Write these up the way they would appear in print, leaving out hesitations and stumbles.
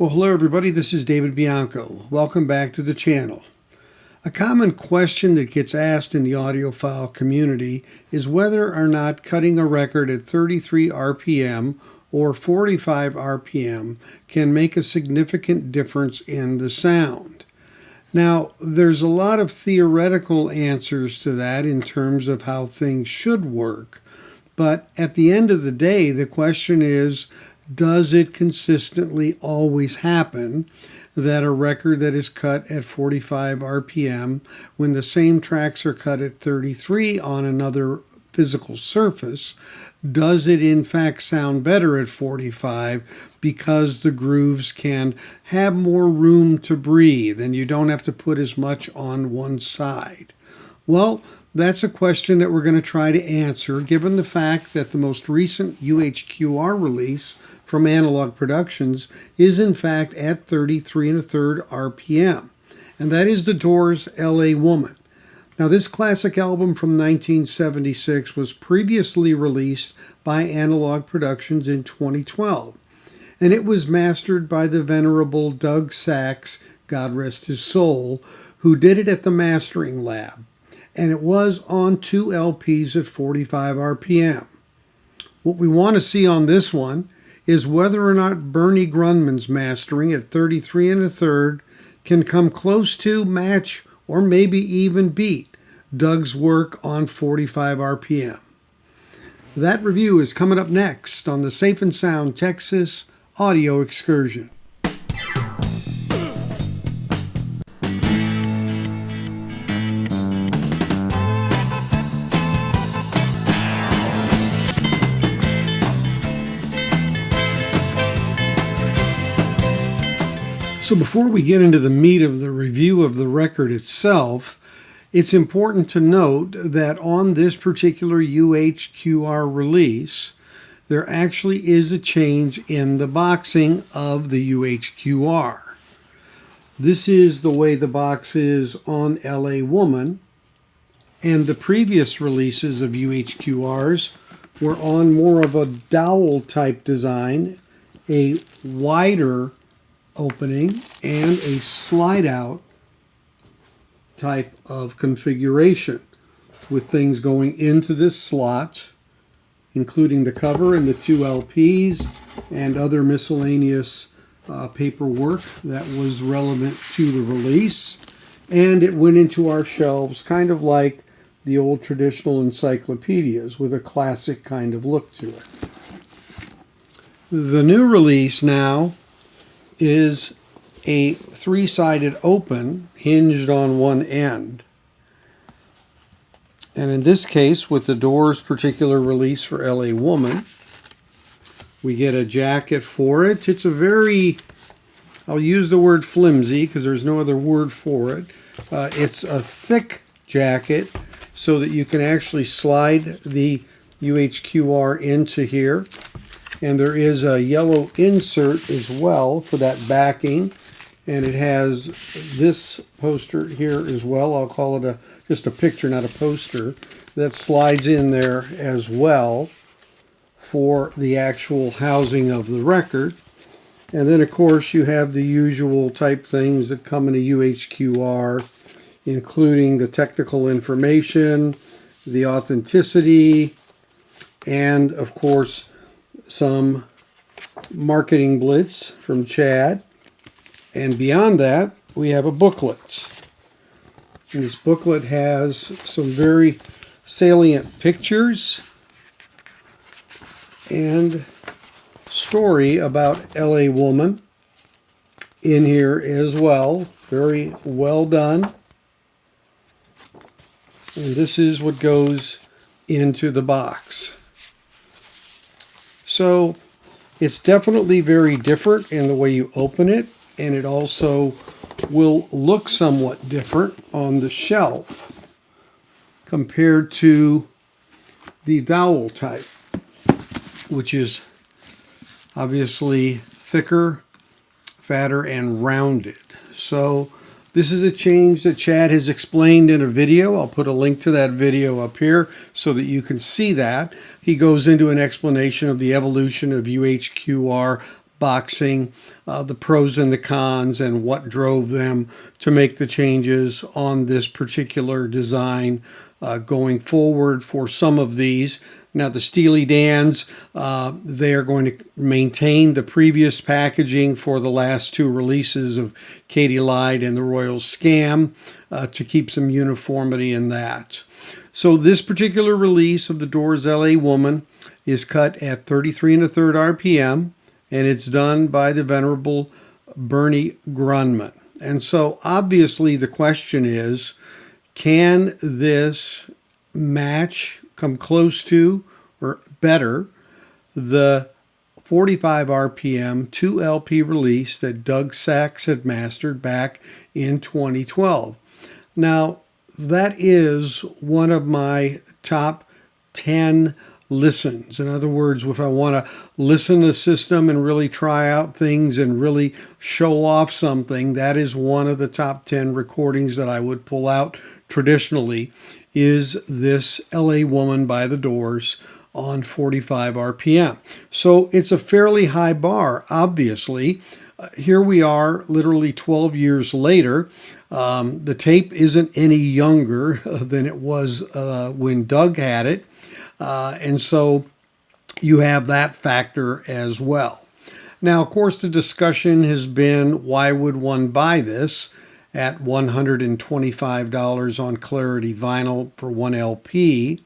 Well, hello everybody, this is David Bianco. Welcome back to the channel. A common question that gets asked in the audiophile community is whether or not cutting a record at 33 RPM or 45 RPM can make a significant difference in the sound. Now, there's a lot of theoretical answers to that in terms of how things should work, but at the end of the day, the question is, does it consistently always happen that a record that is cut at 45 RPM, when the same tracks are cut at 33 on another physical surface, does it in fact sound better at 45 because the grooves can have more room to breathe and you don't have to put as much on one side? Well, that's a question that we're going to try to answer, given the fact that the most recent UHQR release from Analogue Productions is in fact at 33 1/3 RPM, and that is the Doors L.A. Woman. Now, this classic album from 1976 was previously released by Analogue Productions in 2012, and it was mastered by the venerable Doug Sax, God rest his soul, who did it at the mastering lab, and it was on 2 LPs at 45 RPM. What we want to see on this one is whether or not Bernie Grundman's mastering at 33 1/3 can come close to, match, or maybe even beat Doug's work on 45 RPM. That review is coming up next on the Safe and Sound Texas Audio Excursion. So before we get into the meat of the review of the record itself, it's important to note that on this particular UHQR release, there actually is a change in the boxing of the UHQR. This is the way the box is on LA Woman, and the previous releases of UHQRs were on more of a dowel type design, a wider opening, and a slide out type of configuration with things going into this slot, including the cover and the 2 LPs and other miscellaneous paperwork that was relevant to the release. And it went into our shelves kind of like the old traditional encyclopedias with a classic kind of look to it. The new release now is a 3-sided open hinged on one end. And in this case, with the Doors particular release for LA Woman, we get a jacket for it. It's a very, I'll use the word flimsy because there's no other word for it. It's a thick jacket so that you can actually slide the UHQR into here. And there is a yellow insert as well for that backing. And it has this poster here as well. I'll call it just a picture, not a poster, that slides in there as well for the actual housing of the record. And then, of course, you have the usual type things that come in a UHQR, including the technical information, the authenticity, and, of course, some marketing blitz from Chad. And beyond that, we have a booklet. And this booklet has some very salient pictures and story about LA Woman in here as well. Very well done. And this is what goes into the box. So it's definitely very different in the way you open it, and it also will look somewhat different on the shelf compared to the dowel type, which is obviously thicker, fatter, and rounded. So this is a change that Chad has explained in a video. I'll put a link to that video up here so that you can see that. He goes into an explanation of the evolution of UHQR boxing the pros and the cons and what drove them to make the changes on this particular design going forward for some of these. Now the Steely Dans, they are going to maintain the previous packaging for the last two releases of Katy Lied and the Royal Scam to keep some uniformity in that. So this particular release of the Doors L.A. Woman is cut at 33 1/3 RPM, and it's done by the venerable Bernie Grundman. And so obviously the question is, can this match, come close to, or better, the 45 RPM 2LP release that Doug Sax had mastered back in 2012? Now, that is one of my top 10 listens. In other words, if I want to listen to the system and really try out things and really show off something, that is one of the top 10 recordings that I would pull out traditionally, is this LA Woman by the Doors on 45 RPM. So it's a fairly high bar, obviously. Here we are literally 12 years later. The tape isn't any younger than it was when Doug had it. And so you have that factor as well. Now, of course, the discussion has been, why would one buy this at $125 on Clarity vinyl for one LP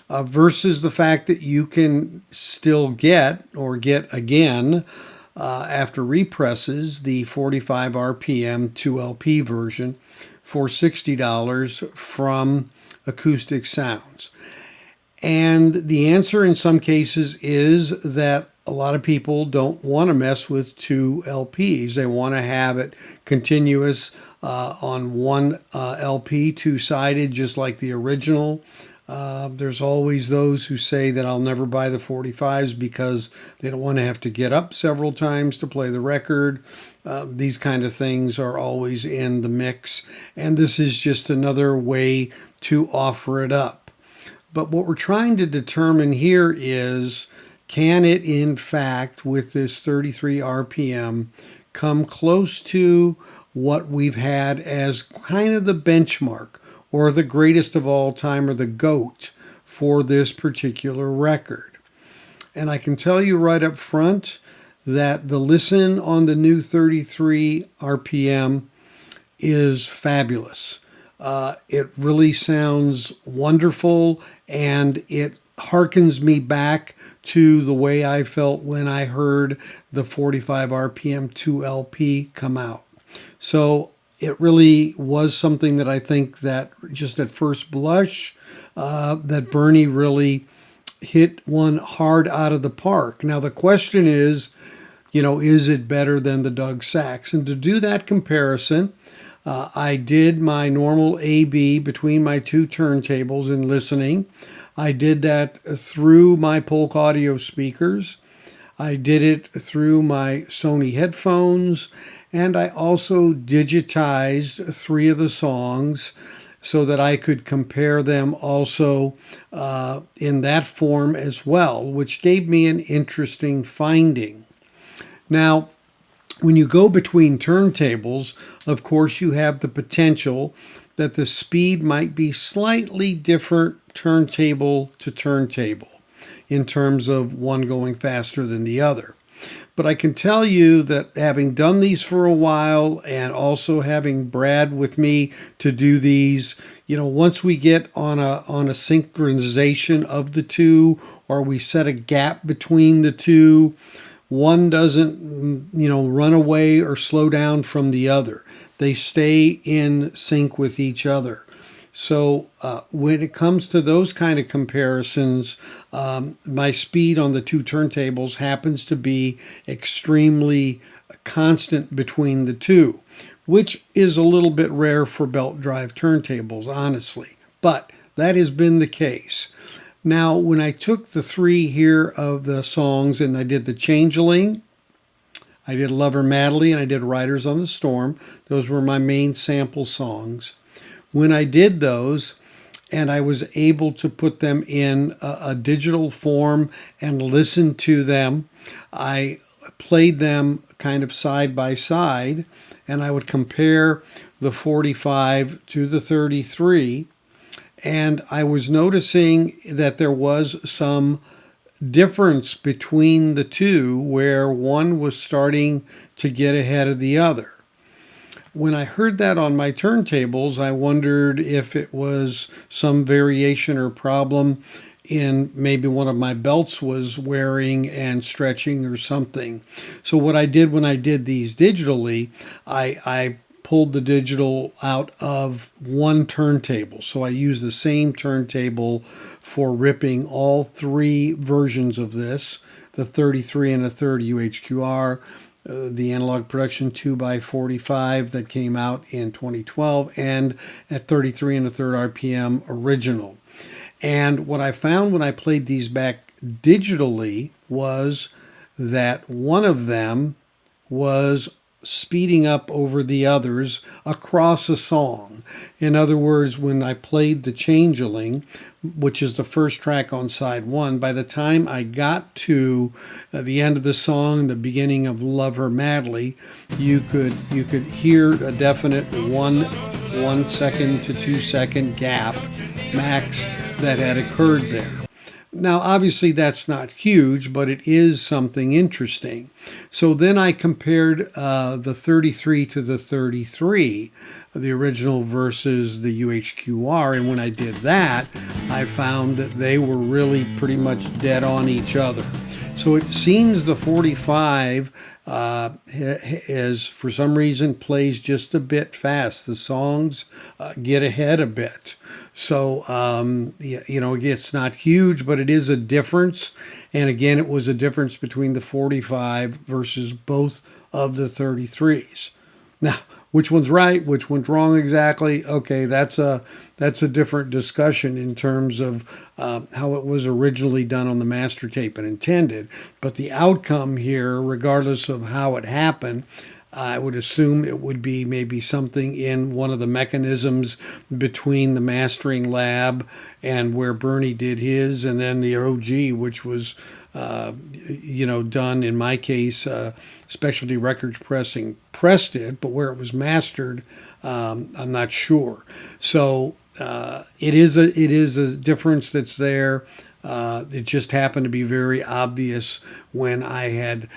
versus the fact that you can still get, or get again, after represses, the 45 RPM 2LP version for $60 from Acoustic Sounds. And the answer in some cases is that a lot of people don't want to mess with two LPs. They want to have it continuous on one LP, two-sided, just like the original. There's always those who say that I'll never buy the 45s because they don't want to have to get up several times to play the record. These kind of things are always in the mix, and this is just another way to offer it up. But what we're trying to determine here is, can it in fact, with this 33 RPM, come close to what we've had as kind of the benchmark, or the greatest of all time, or the GOAT for this particular record? And I can tell you right up front that the listen on the new 33 RPM is fabulous. It really sounds wonderful, and it harkens me back to the way I felt when I heard the 45 RPM 2LP come out. So it really was something that I think that just at first blush, that Bernie really hit one hard out of the park. Now the question is, is it better than the Doug Sax? And to do that comparison, I did my normal A/B between my two turntables in listening. I did that through my Polk audio speakers. I did it through my Sony headphones. And I also digitized 3 of the songs so that I could compare them also in that form as well, which gave me an interesting finding. Now, when you go between turntables, of course, you have the potential that the speed might be slightly different turntable to turntable in terms of one going faster than the other. But I can tell you that having done these for a while, and also having Brad with me to do these, once we get on a synchronization of the two, or we set a gap between the two, one doesn't, run away or slow down from the other. They stay in sync with each other. So when it comes to those kind of comparisons, my speed on the two turntables happens to be extremely constant between the two, which is a little bit rare for belt drive turntables, honestly. But that has been the case. Now, when I took the 3 here of the songs and I did the Changeling, I did Lover Madly, and I did Riders on the Storm. Those were my main sample songs. When I did those, and I was able to put them in a digital form and listen to them, I played them kind of side by side, and I would compare the 45 to the 33, and I was noticing that there was some difference between the two, where one was starting to get ahead of the other. When I heard that on my turntables, I wondered if it was some variation or problem in maybe one of my belts was wearing and stretching or something. So what I did when I did these digitally, I pulled the digital out of one turntable. So I used the same turntable for ripping all three versions of this, the 33 and a third UHQR, the Analogue Production 2x45 that came out in 2012, and at 33 and a third RPM original. And what I found when I played these back digitally was that one of them was speeding up over the others across a song. In other words, when I played the Changeling, which is the first track on side one, by the time I got to the end of the song, the beginning of Love Her Madly, you could hear a definite 1 second to 2 second gap max that had occurred there. Now, obviously, that's not huge, but it is something interesting. So then I compared the 33 to the 33, the original versus the UHQR, and when I did that, I found that they were really pretty much dead on each other. So it seems the 45 is, for some reason, plays just a bit fast. The songs get ahead a bit. So, it's not huge, but it is a difference. And again, it was a difference between the 45 versus both of the 33s. Now, which one's right, which one's wrong exactly? Okay, that's a different discussion in terms of how it was originally done on the master tape and intended. But the outcome here, regardless of how it happened, I would assume it would be maybe something in one of the mechanisms between the mastering lab and where Bernie did his, and then the OG, which was, done, in my case, Specialty Records Pressing pressed it, but where it was mastered, I'm not sure. So it is a difference that's there. It just happened to be very obvious when I had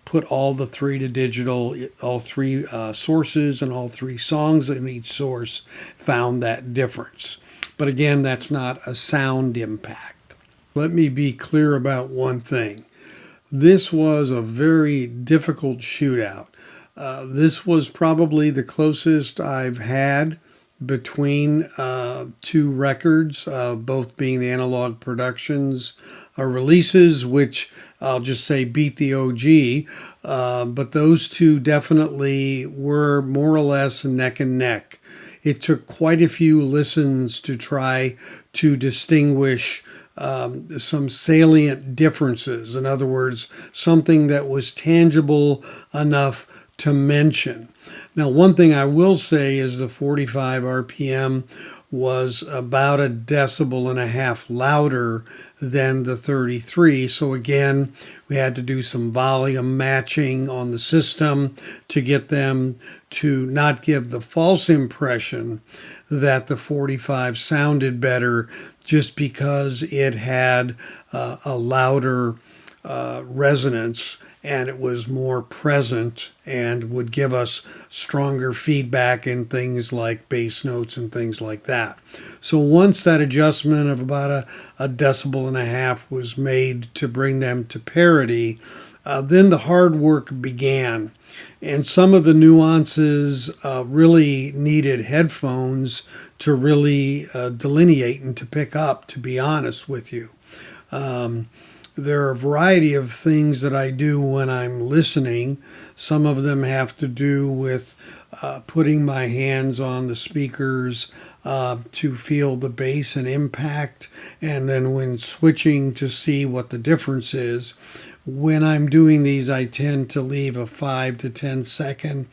put all the three to digital, all three sources and all three songs in each source, found that difference. But again, that's not a sound impact. Let me be clear about one thing. This was a very difficult shootout. This was probably the closest I've had between two records, both being the Analogue Productions releases, which I'll just say beat the OG, but those two definitely were more or less neck and neck. It took quite a few listens to try to distinguish some salient differences. In other words, something that was tangible enough to mention. Now, one thing I will say is the 45 RPM was about 1.5 decibels louder than the 33. So again, we had to do some volume matching on the system to get them to not give the false impression that the 45 sounded better just because it had a louder resonance and it was more present and would give us stronger feedback in things like bass notes and things like that. So once that adjustment of about 1.5 decibels was made to bring them to parity, then the hard work began. And some of the nuances really needed headphones to really delineate and to pick up, to be honest with you. There are a variety of things that I do when I'm listening. Some of them have to do with putting my hands on the speakers to feel the bass and impact, and then when switching to see what the difference is. When I'm doing these, I tend to leave a 5 to 10 second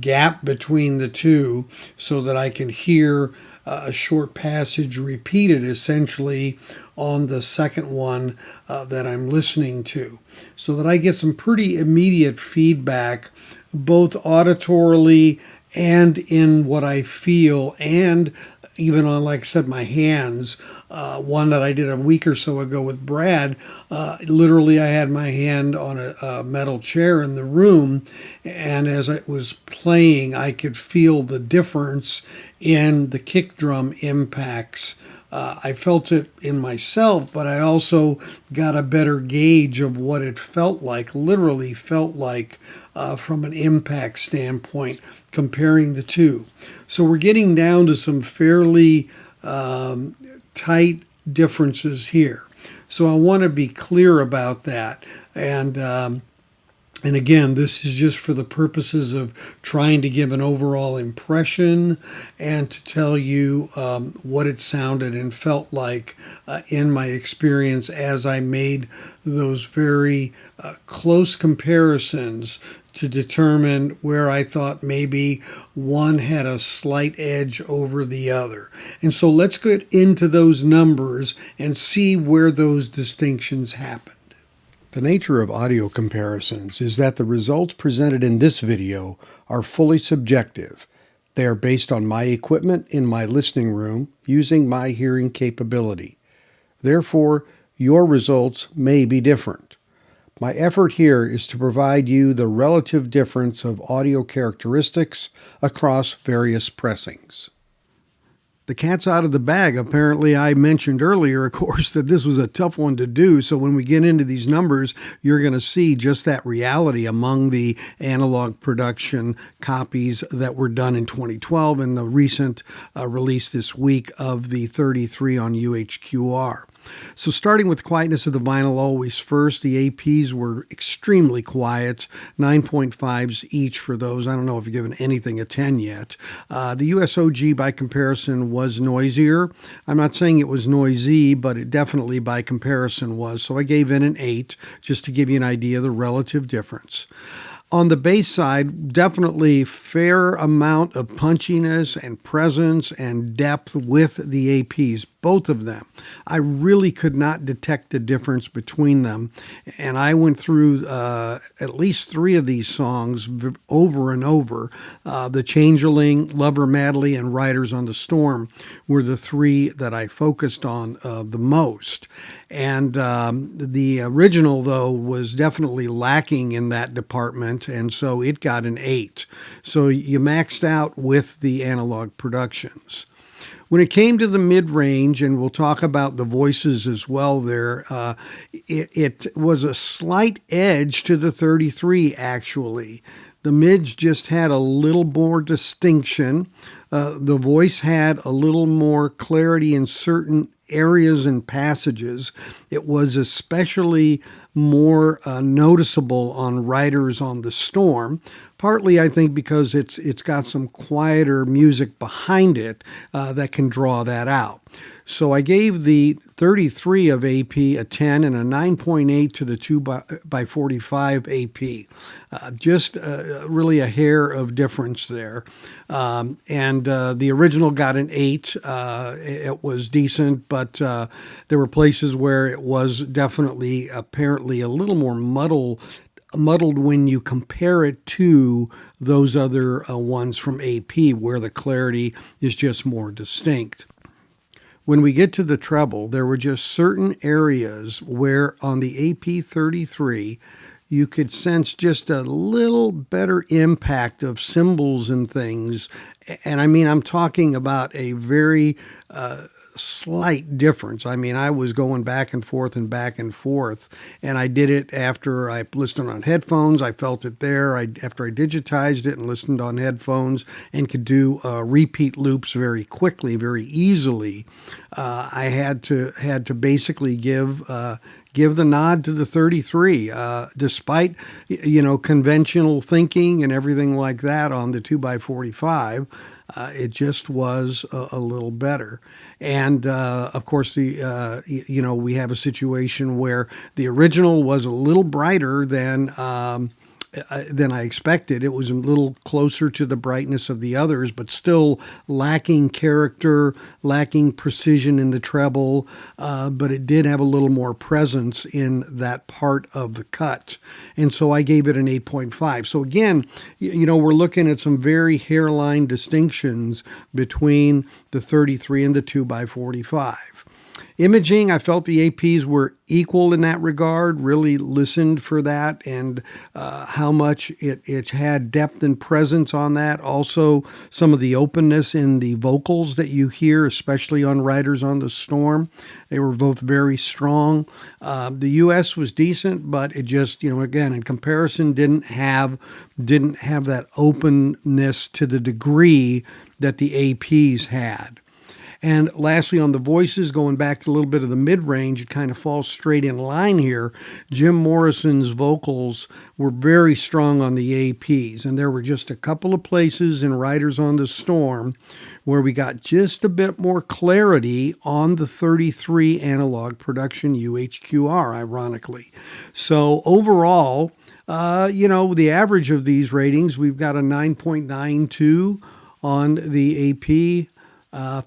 gap between the two so that I can hear a short passage repeated essentially on the second one that I'm listening to, so that I get some pretty immediate feedback, both auditorily and in what I feel, and even on, like I said, my hands. One that I did a week or so ago with Brad, literally I had my hand on a metal chair in the room, and as I was playing, I could feel the difference in the kick drum impacts. I felt it in myself, but I also got a better gauge of what it felt like, literally felt like, from an impact standpoint, comparing the two. So we're getting down to some fairly tight differences here. So I want to be clear about that. And again, this is just for the purposes of trying to give an overall impression and to tell you what it sounded and felt like in my experience as I made those very close comparisons to determine where I thought maybe one had a slight edge over the other. And so let's get into those numbers and see where those distinctions happen. The nature of audio comparisons is that the results presented in this video are fully subjective. They are based on my equipment in my listening room using my hearing capability. Therefore, your results may be different. My effort here is to provide you the relative difference of audio characteristics across various pressings. The cat's out of the bag. Apparently, I mentioned earlier, of course, that this was a tough one to do. So when we get into these numbers, you're going to see just that reality among the Analogue Production copies that were done in 2012 and the recent release this week of the 33 on UHQR. So starting with quietness of the vinyl always first, the APs were extremely quiet, 9.5s each for those. I don't know if you've given anything a 10 yet. The USOG by comparison was noisier. I'm not saying it was noisy, but it definitely by comparison was. So I gave it an 8 just to give you an idea of the relative difference. On the bass side, definitely fair amount of punchiness and presence and depth with the APs, both of them. I really could not detect a difference between them. And I went through at least 3 of these songs over and over. The Changeling, Lover Madly, and Riders on the Storm were the 3 that I focused on the most. And the original, though, was definitely lacking in that department, and so it got an 8. So you maxed out with the Analogue Productions. When it came to the mid-range, and we'll talk about the voices as well there, it was a slight edge to the 33, actually. The mids just had a little more distinction. The voice had a little more clarity in certain areas and passages. It was especially more noticeable on Riders on the Storm, partly I think because it's got some quieter music behind it that can draw that out. So I gave the 33 of AP a 10 and a 9.8 to the 2x45 AP. Just really a hair of difference there. And the original got an 8. It was decent, but there were places where it was definitely apparently a little more muddled when you compare it to those other ones from AP where the clarity is just more distinct. When we get to the treble, there were just certain areas where on the AP33, you could sense just a little better impact of cymbals and things. And I mean, I'm talking about a very slight difference. I mean, I was going back and forth, and I did it after I listened on headphones. I felt it there. After I digitized it and listened on headphones and could do repeat loops very quickly, very easily, I had to basically give the nod to the 33, despite, conventional thinking and everything like that on the 2x45. It just was a little better. And, of course, we have a situation where the original was a little brighter than than I expected. It was a little closer to the brightness of the others, but still lacking character, lacking precision in the treble, but it did have a little more presence in that part of the cut. And so I gave it an 8.5. So again, we're looking at some very hairline distinctions between the 33 and the 2x45. Imaging, I felt the APs were equal in that regard, really listened for that and how much it had depth and presence on that. Also, some of the openness in the vocals that you hear, especially on Riders on the Storm. They were both very strong. The US was decent, but it just, again, in comparison, didn't have that openness to the degree that the APs had. And lastly, on the voices, going back to a little bit of the mid-range, it kind of falls straight in line here. Jim Morrison's vocals were very strong on the APs, and there were just a couple of places in Riders on the Storm where we got just a bit more clarity on the 33 Analogue Production UHQR, ironically. So overall, the average of these ratings, we've got a 9.92 on the AP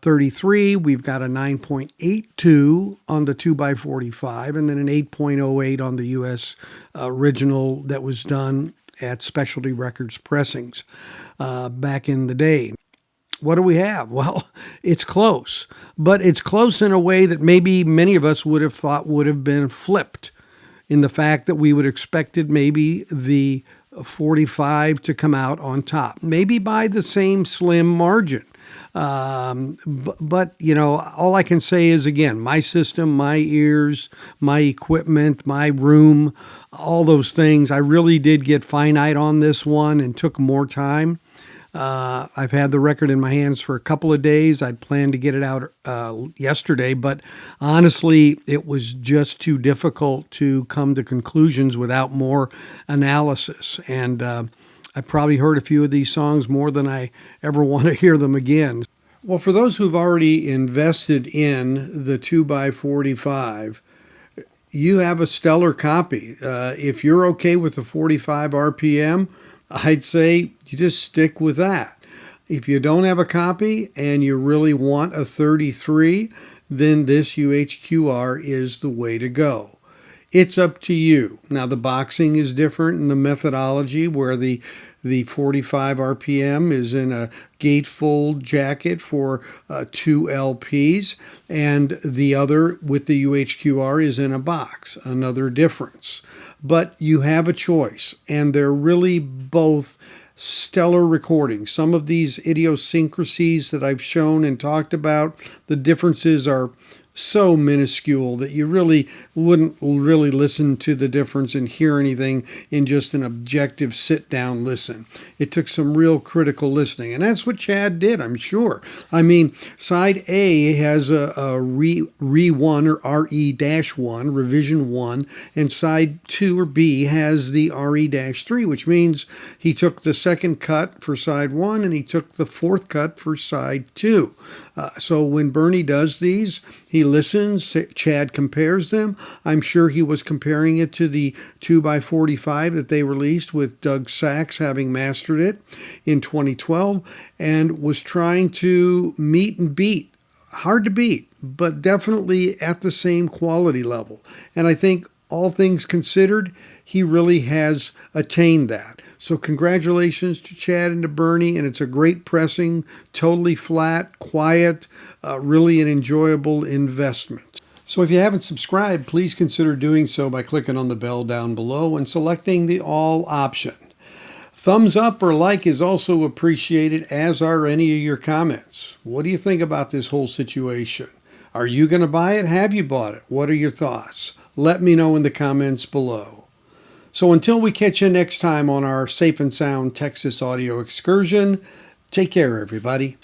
33, we've got a 9.82 on the 2x45, and then an 8.08 on the US original that was done at Specialty Records pressings back in the day. What do we have? Well, it's close, but it's close in a way that maybe many of us would have thought would have been flipped, in the fact that we would expected maybe the 45 to come out on top, maybe by the same slim margin. But all I can say is, again, my system, my ears, my equipment, my room, all those things, I really did get finite on this one and took more time. I've had the record in my hands for a couple of days. I'd planned to get it out yesterday, but honestly, it was just too difficult to come to conclusions without more analysis. And I probably heard a few of these songs more than I ever want to hear them again. Well, for those who've already invested in the 2x45, you have a stellar copy. If you're okay with the 45 RPM, I'd say you just stick with that. If you don't have a copy and you really want a 33, then this UHQR is the way to go. It's up to you. Now, the boxing is different in the methodology, where the 45 RPM is in a gatefold jacket for 2 LPs, and the other with the UHQR is in a box, another difference. But you have a choice, and they're really both stellar recordings. Some of these idiosyncrasies that I've shown and talked about, the differences are so minuscule that you really wouldn't really listen to the difference and hear anything in just an objective sit-down listen. It took some real critical listening, and that's what Chad did, I'm sure. I mean, side A has a Re1 or RE-1, revision 1, and side 2 or B has the RE-3, which means he took the second cut for side 1 and he took the fourth cut for side 2. So when Bernie does these, he listens, Chad compares them. I'm sure he was comparing it to the 2x45 that they released with Doug Sax having mastered it in 2012, and was trying to meet and beat. Hard to beat, but definitely at the same quality level. And I think, all things considered, he really has attained that. So congratulations to Chad and to Bernie, and it's a great pressing, totally flat, quiet, really an enjoyable investment. So if you haven't subscribed, please consider doing so by clicking on the bell down below and selecting the all option. Thumbs up or like is also appreciated, as are any of your comments. What do you think about this whole situation? Are you going to buy it? Have you bought it? What are your thoughts? Let me know in the comments below. So until we catch you next time on our Safe and Sound Texas audio excursion, take care, everybody.